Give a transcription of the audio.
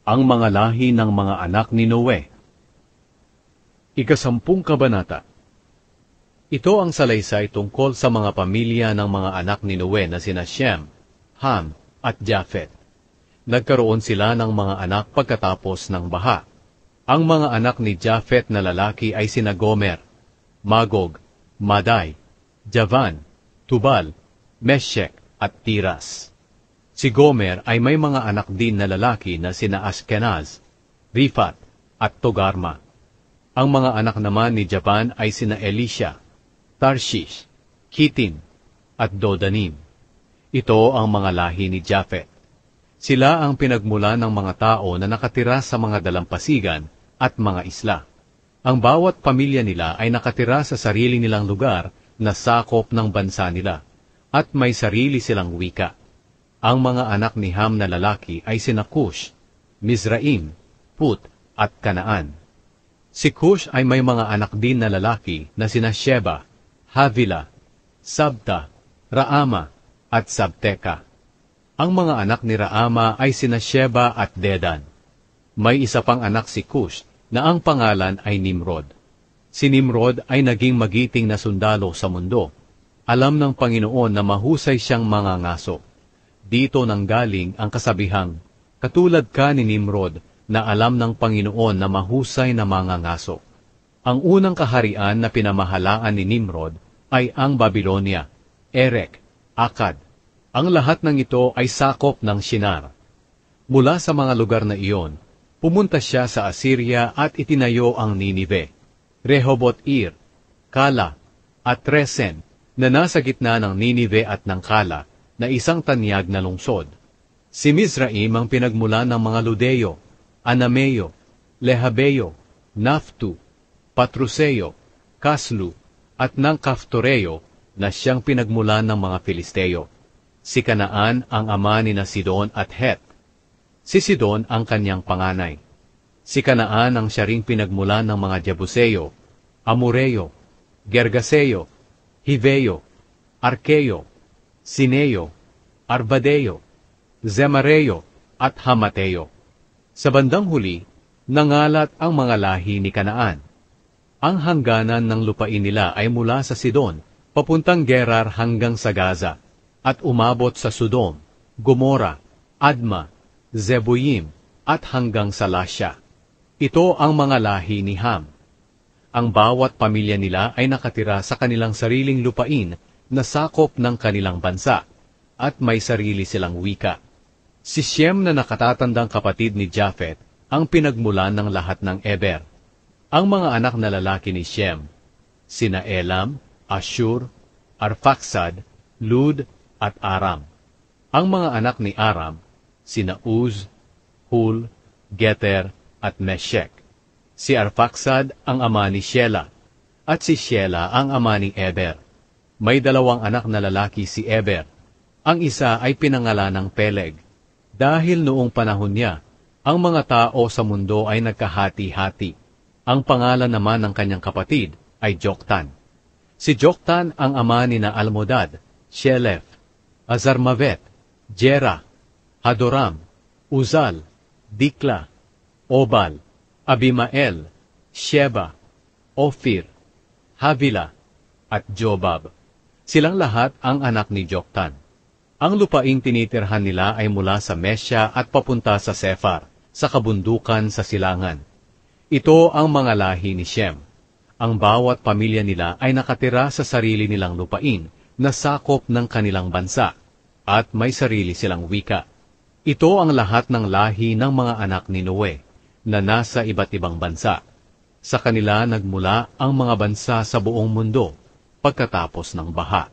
Ang mga lahi ng mga anak ni Noe. Ika-10 kabanata. Ito ang salaysay tungkol sa mga pamilya ng mga anak ni Noe na sina Shem, Ham, at Japhet. Nagkaroon sila ng mga anak pagkatapos ng baha. Ang mga anak ni Japhet na lalaki ay sina Gomer, Magog, Madai, Javan, Tubal, Meshek, at Tiras. Si Gomer ay may mga anak din na lalaki na sina Ashkenaz, Rifat, at Togarma. Ang mga anak naman ni Javan ay sina Elisha, Tarshish, Kitim, at Dodanim. Ito ang mga lahi ni Japhet. Sila ang pinagmula ng mga tao na nakatira sa mga dalampasigan at mga isla. Ang bawat pamilya nila ay nakatira sa sarili nilang lugar na sakop ng bansa nila, at may sarili silang wika. Ang mga anak ni Ham na lalaki ay sina Cush, Mizraim, Put, at Kanaan. Si Cush ay may mga anak din na lalaki na sina Sheba, Havila, Sabta, Raama, at Sabteka. Ang mga anak ni Raama ay sina Sheba at Dedan. May isa pang anak si Cush na ang pangalan ay Nimrod. Si Nimrod ay naging magiting na sundalo sa mundo. Alam ng Panginoon na mahusay siyang mangangaso. Dito nanggaling ang kasabihang, katulad ka ni Nimrod na alam ng Panginoon na mahusay na mangangaso. Ang unang kaharian na pinamahalaan ni Nimrod ay ang Babylonia, Erek, Akkad. Ang lahat ng ito ay sakop ng Shinar. Mula sa mga lugar na iyon, pumunta siya sa Assyria at itinayo ang Ninive, Rehoboth-ir, Kala, at Resen, na nasa gitna ng Ninive at ng Kala, na isang tanyag na lungsod. Si Mizraim ang pinagmula ng mga Ludeo, Anameo, Lehabeo, Naftu, Patruseo, Kaslu, at ng Kaftoreo na siyang pinagmula ng mga Filisteo. Si Kanaan ang ama ni na Sidon at Het. Si Sidon ang kanyang panganay. Si Kanaan ang siya ring pinagmula ng mga Jebuseo, Amoreo, Gergaseo, Hiveo, Arkeo, Sineo, Arbadeo, Zemareo, at Hamateo. Sa bandang huli, nangalat ang mga lahi ni Kanaan. Ang hangganan ng lupain nila ay mula sa Sidon, papuntang Gerar hanggang sa Gaza, at umabot sa Sodom, Gomora, Adma, Zeboyim, at hanggang sa Lasya. Ito ang mga lahi ni Ham. Ang bawat pamilya nila ay nakatira sa kanilang sariling lupain na sakop ng kanilang bansa, at may sarili silang wika. Si Shem na nakatatandang kapatid ni Japhet ang pinagmulan ng lahat ng Eber. Ang mga anak na lalaki ni Shem, sina Elam, Ashur, Arphaxad, Lud, at Aram. Ang mga anak ni Aram, sina Uz, Hul, Geter, at Meshek. Si Arphaxad ang ama ni Shela, at si Shela ang ama ni Eber. May dalawang anak na lalaki si Eber. Ang isa ay pinangalan ng Peleg. Dahil noong panahon niya, ang mga tao sa mundo ay nagkahati-hati. Ang pangalan naman ng kanyang kapatid ay Joktan. Si Joktan ang ama ni na Almodad, Shelef, Azarmavet, Jera, Hadoram, Uzal, Dikla, Obal, Abimael, Sheba, Ophir, Havila, at Jobab. Silang lahat ang anak ni Joktan. Ang lupaing tinitirhan nila ay mula sa Mesya at papunta sa Sefar, sa kabundukan sa silangan. Ito ang mga lahi ni Shem. Ang bawat pamilya nila ay nakatira sa sarili nilang lupain na sakop ng kanilang bansa, at may sarili silang wika. Ito ang lahat ng lahi ng mga anak ni Noe, na nasa iba't ibang bansa. Sa kanila nagmula ang mga bansa sa buong mundo, pagkatapos ng baha.